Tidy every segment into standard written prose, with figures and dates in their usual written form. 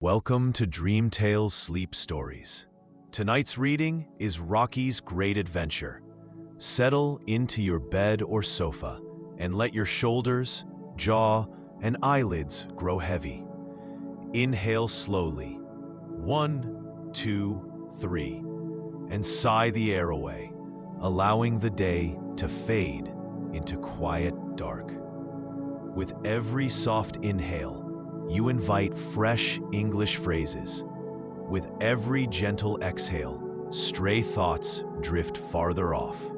Welcome to Dream Tales Sleep Stories. Tonight's reading is Rocky's Great Adventure. Settle into your bed or sofa and let your shoulders, jaw, and eyelids grow heavy. Inhale slowly. 1, 2, 3. And sigh the air away, allowing the day to fade into quiet dark. With every soft inhale, you invite fresh English phrases. With every gentle exhale, stray thoughts drift farther off.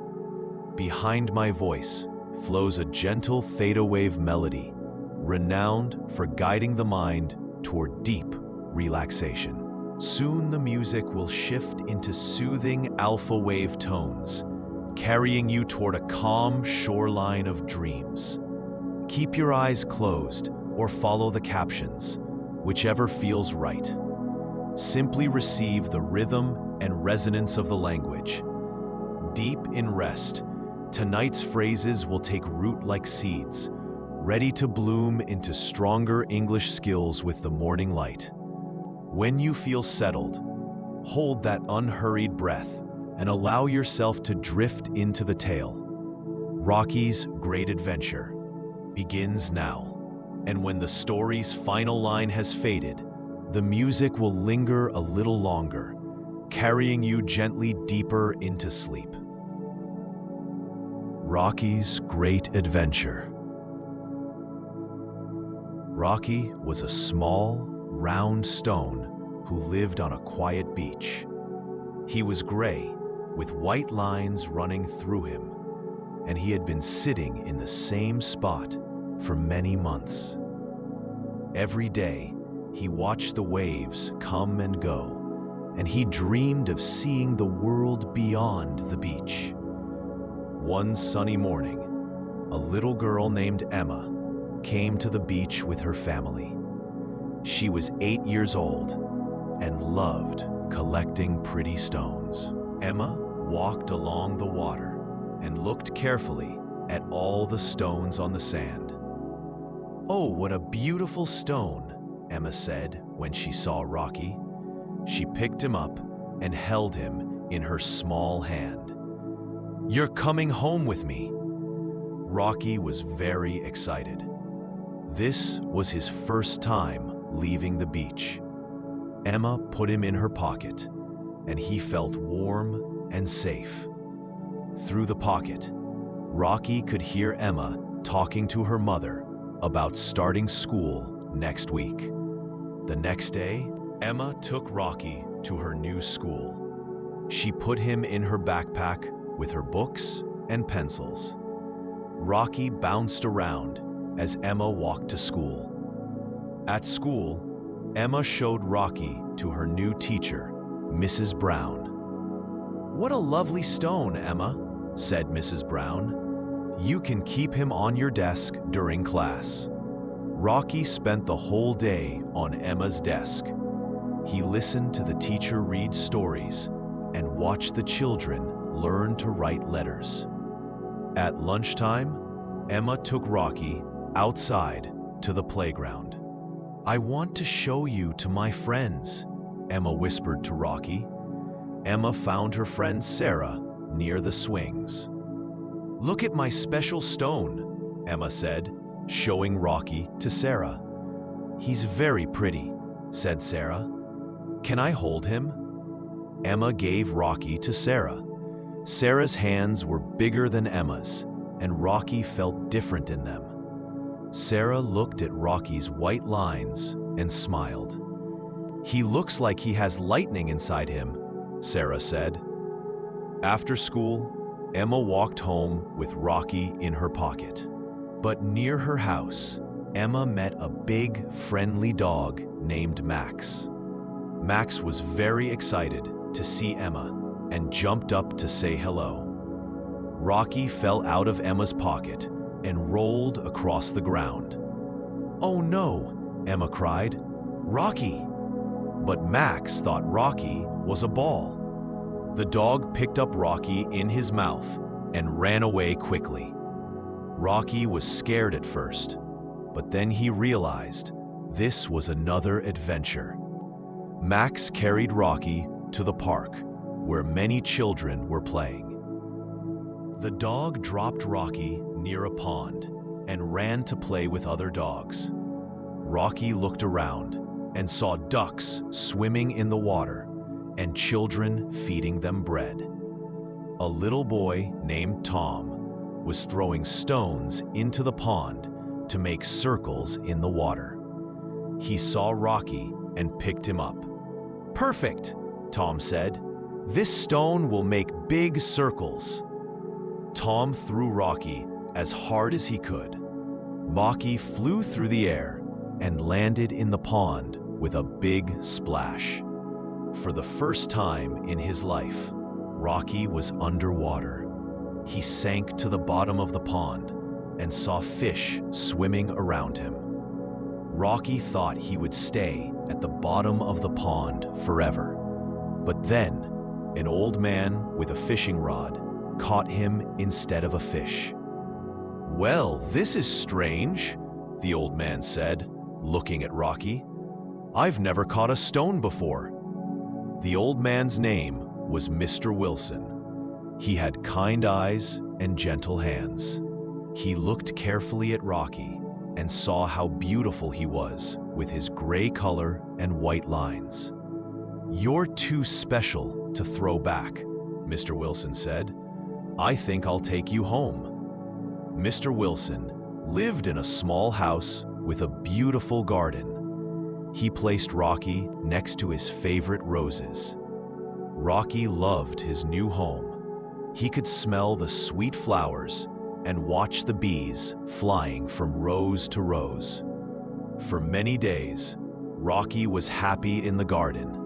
Behind my voice flows a gentle theta wave melody, renowned for guiding the mind toward deep relaxation. Soon the music will shift into soothing alpha wave tones, carrying you toward a calm shoreline of dreams. Keep your eyes closed or follow the captions, whichever feels right. Simply receive the rhythm and resonance of the language. Deep in rest, tonight's phrases will take root like seeds, ready to bloom into stronger English skills with the morning light. When you feel settled, hold that unhurried breath and allow yourself to drift into the tale. Rocky's Great Adventure begins now. And when the story's final line has faded, the music will linger a little longer, carrying you gently deeper into sleep. Rocky's Great Adventure. Rocky was a small, round stone who lived on a quiet beach. He was gray, with white lines running through him, and he had been sitting in the same spot for many months. Every day, he watched the waves come and go, and he dreamed of seeing the world beyond the beach. One sunny morning, a little girl named Emma came to the beach with her family. She was 8 years old and loved collecting pretty stones. Emma walked along the water and looked carefully at all the stones on the sand. "Oh, what a beautiful stone," Emma said when she saw Rocky. She picked him up and held him in her small hand. "You're coming home with me." Rocky was very excited. This was his first time leaving the beach. Emma put him in her pocket, and he felt warm and safe. Through the pocket, Rocky could hear Emma talking to her mother about starting school next week. The next day, Emma took Rocky to her new school. She put him in her backpack with her books and pencils. Rocky bounced around as Emma walked to school. At school, Emma showed Rocky to her new teacher, Mrs. Brown. "What a lovely stone, Emma," said Mrs. Brown. "You can keep him on your desk during class." Rocky spent the whole day on Emma's desk. He listened to the teacher read stories and watched the children learn to write letters. At lunchtime, Emma took Rocky outside to the playground. "I want to show you to my friends," Emma whispered to Rocky. Emma found her friend Sarah near the swings. "Look at my special stone," Emma said, showing Rocky to Sarah. "He's very pretty," said Sarah. "Can I hold him?" Emma gave Rocky to Sarah. Sarah's hands were bigger than Emma's, and Rocky felt different in them. Sarah looked at Rocky's white lines and smiled. "He looks like he has lightning inside him," Sarah said. After school, Emma walked home with Rocky in her pocket. But near her house, Emma met a big, friendly dog named Max. Max was very excited to see Emma and jumped up to say hello. Rocky fell out of Emma's pocket and rolled across the ground. "Oh no," Emma cried. "Rocky!" But Max thought Rocky was a ball. The dog picked up Rocky in his mouth and ran away quickly. Rocky was scared at first, but then he realized this was another adventure. Max carried Rocky to the park, where many children were playing. The dog dropped Rocky near a pond and ran to play with other dogs. Rocky looked around and saw ducks swimming in the water and children feeding them bread. A little boy named Tom was throwing stones into the pond to make circles in the water. He saw Rocky and picked him up. "Perfect," Tom said. "This stone will make big circles." Tom threw Rocky as hard as he could. Rocky flew through the air and landed in the pond with a big splash. For the first time in his life, Rocky was underwater. He sank to the bottom of the pond and saw fish swimming around him. Rocky thought he would stay at the bottom of the pond forever. But then, an old man with a fishing rod caught him instead of a fish. "Well, this is strange," the old man said, looking at Rocky. "I've never caught a stone before." The old man's name was Mr. Wilson. He had kind eyes and gentle hands. He looked carefully at Rocky and saw how beautiful he was with his gray color and white lines. "You're too special to throw back," Mr. Wilson said. "I think I'll take you home." Mr. Wilson lived in a small house with a beautiful garden. He placed Rocky next to his favorite roses. Rocky loved his new home. He could smell the sweet flowers and watch the bees flying from rose to rose. For many days, Rocky was happy in the garden.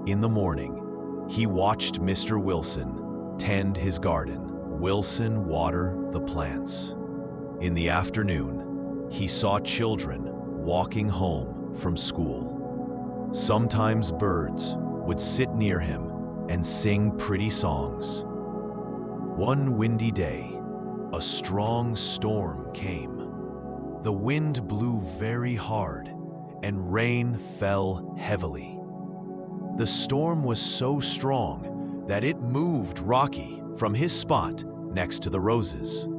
In the morning, he watched Mr. Wilson tend his garden. Wilson water the plants. In the afternoon, he saw children walking home from school. Sometimes birds would sit near him and sing pretty songs. One windy day, a strong storm came. The wind blew very hard and rain fell heavily. The storm was so strong that it moved Rocky from his spot next to the roses.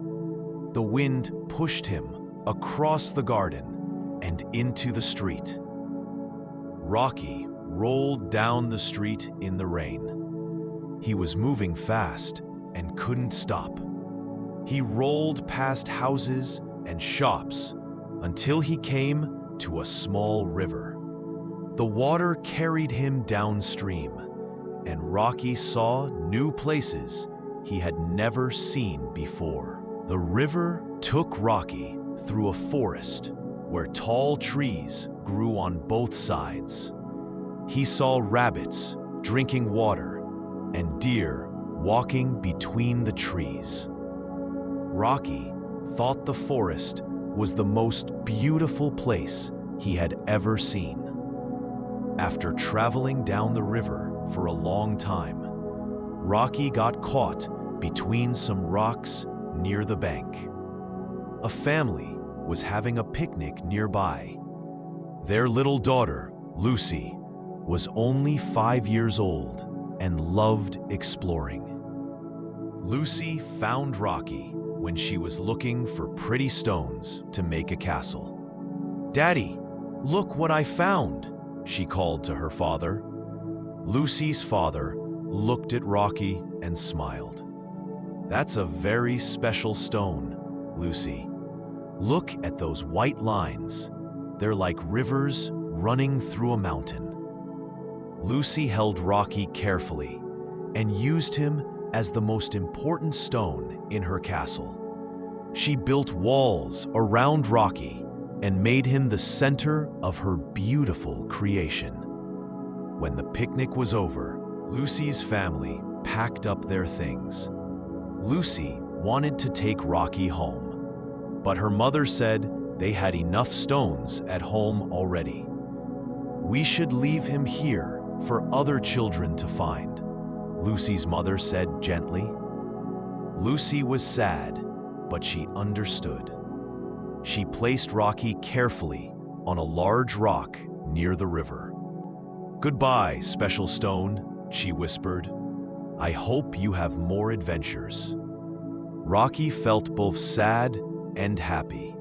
The wind pushed him across the garden and into the street. Rocky rolled down the street in the rain. He was moving fast and couldn't stop. He rolled past houses and shops until he came to a small river. The water carried him downstream, and Rocky saw new places he had never seen before. The river took Rocky through a forest where tall trees grew on both sides. He saw rabbits drinking water and deer walking between the trees. Rocky thought the forest was the most beautiful place he had ever seen. After traveling down the river for a long time, Rocky got caught between some rocks near the bank. A family was having a picnic nearby. Their little daughter, Lucy, was only 5 years old and loved exploring. Lucy found Rocky when she was looking for pretty stones to make a castle. "Daddy, look what I found," she called to her father. Lucy's father looked at Rocky and smiled. "That's a very special stone, Lucy. Look at those white lines. They're like rivers running through a mountain." Lucy held Rocky carefully and used him as the most important stone in her castle. She built walls around Rocky and made him the center of her beautiful creation. When the picnic was over, Lucy's family packed up their things. Lucy wanted to take Rocky home, but her mother said they had enough stones at home already. "We should leave him here for other children to find," Lucy's mother said gently. Lucy was sad, but she understood. She placed Rocky carefully on a large rock near the river. "Goodbye, special stone," she whispered. "I hope you have more adventures." Rocky felt both sad and happy.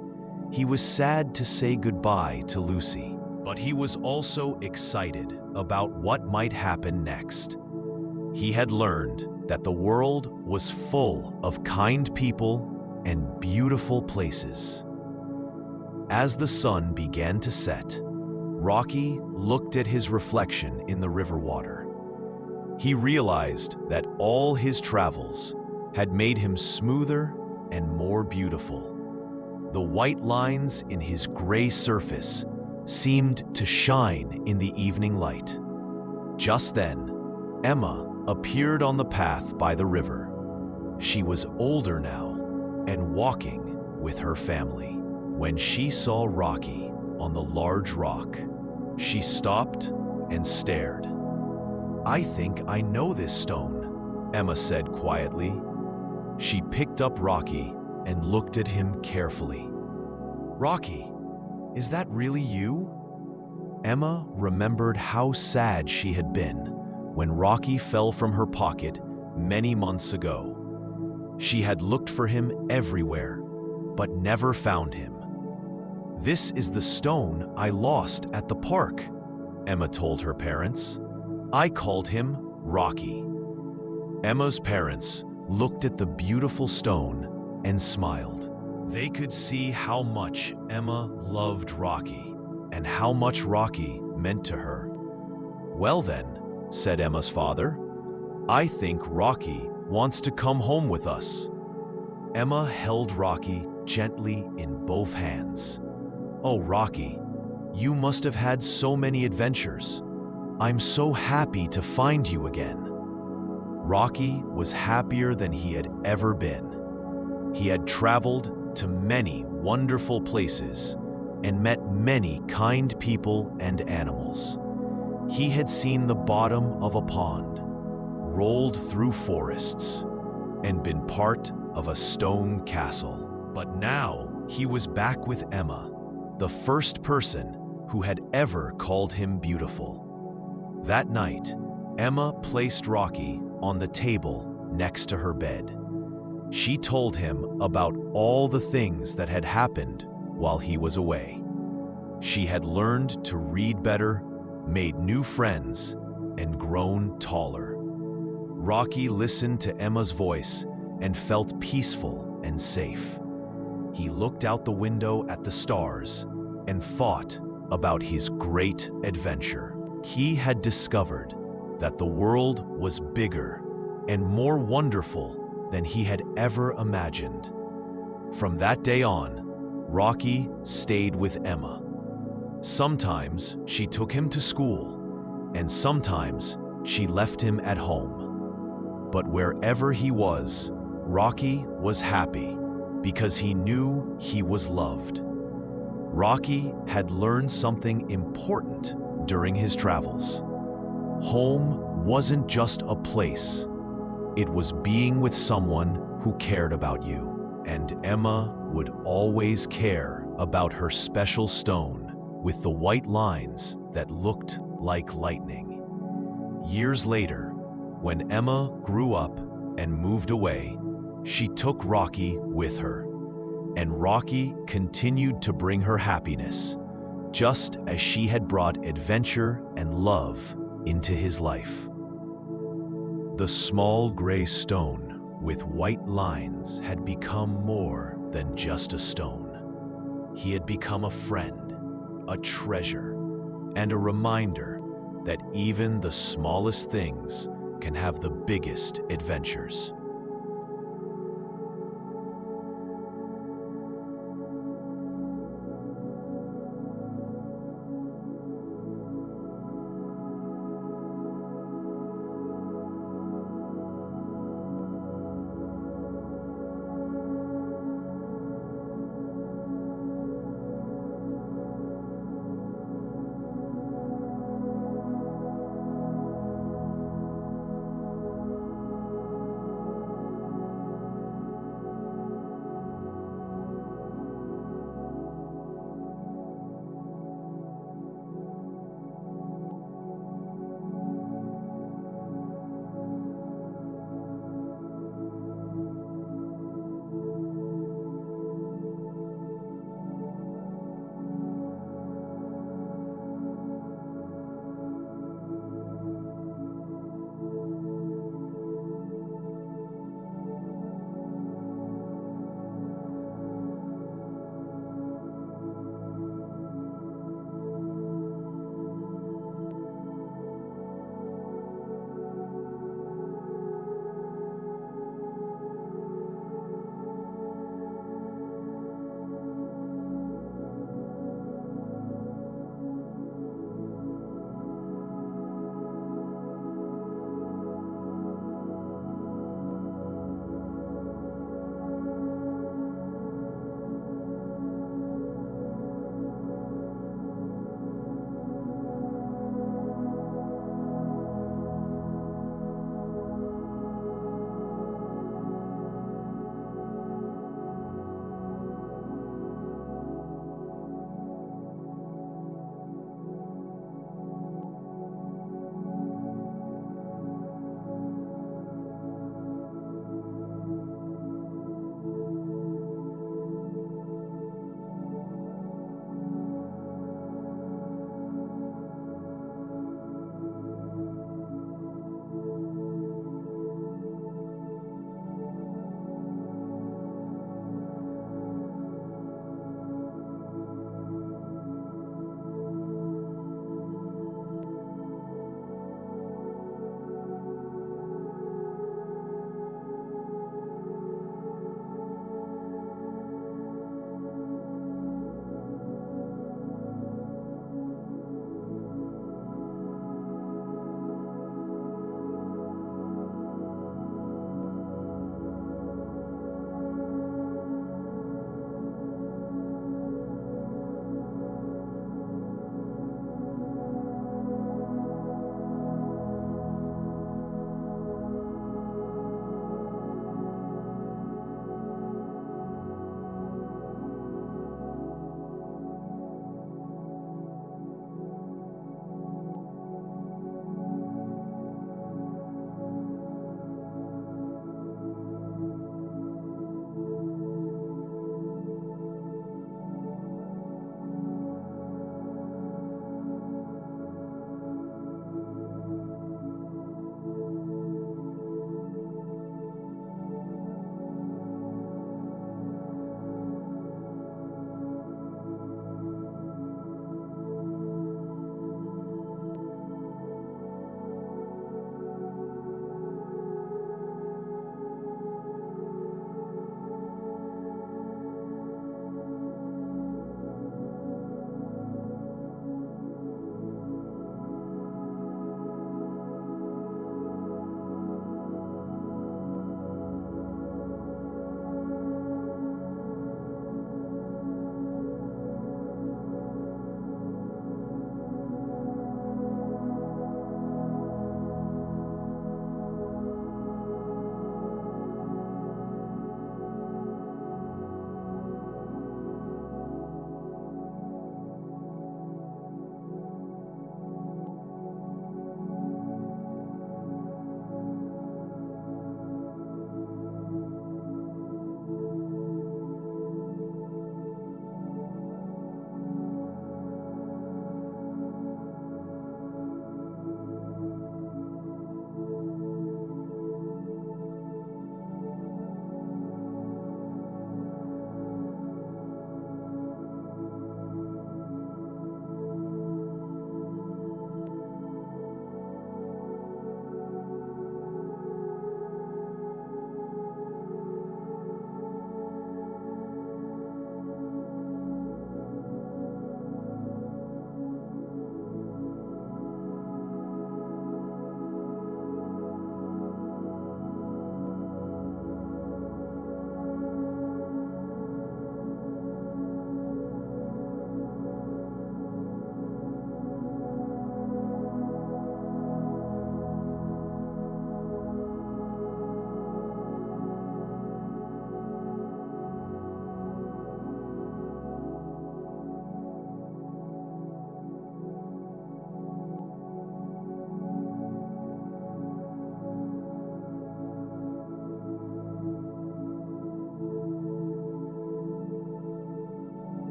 He was sad to say goodbye to Lucy, but he was also excited about what might happen next. He had learned that the world was full of kind people and beautiful places. As the sun began to set, Rocky looked at his reflection in the river water. He realized that all his travels had made him smoother and more beautiful. The white lines in his gray surface seemed to shine in the evening light. Just then, Emma appeared on the path by the river. She was older now and walking with her family. When she saw Rocky on the large rock, she stopped and stared. "I think I know this stone," Emma said quietly. She picked up Rocky and looked at him carefully. "Rocky, is that really you?" Emma remembered how sad she had been when Rocky fell from her pocket many months ago. She had looked for him everywhere, but never found him. "This is the stone I lost at the park," Emma told her parents. "I called him Rocky." Emma's parents looked at the beautiful stone and smiled. They could see how much Emma loved Rocky and how much Rocky meant to her. "Well then," said Emma's father, "I think Rocky wants to come home with us." Emma held Rocky gently in both hands. "Oh, Rocky, you must have had so many adventures. I'm so happy to find you again." Rocky was happier than he had ever been. He had traveled to many wonderful places and met many kind people and animals. He had seen the bottom of a pond, rolled through forests, and been part of a stone castle. But now he was back with Emma, the first person who had ever called him beautiful. That night, Emma placed Rocky on the table next to her bed. She told him about all the things that had happened while he was away. She had learned to read better, made new friends, and grown taller. Rocky listened to Emma's voice and felt peaceful and safe. He looked out the window at the stars and thought about his great adventure. He had discovered that the world was bigger and more wonderful than he had ever imagined. From that day on, Rocky stayed with Emma. Sometimes she took him to school, and sometimes she left him at home. But wherever he was, Rocky was happy because he knew he was loved. Rocky had learned something important during his travels. Home wasn't just a place. It was being with someone who cared about you. And Emma would always care about her special stone with the white lines that looked like lightning. Years later, when Emma grew up and moved away, she took Rocky with her. And Rocky continued to bring her happiness, just as she had brought adventure and love into his life. The small gray stone with white lines had become more than just a stone. He had become a friend, a treasure, and a reminder that even the smallest things can have the biggest adventures.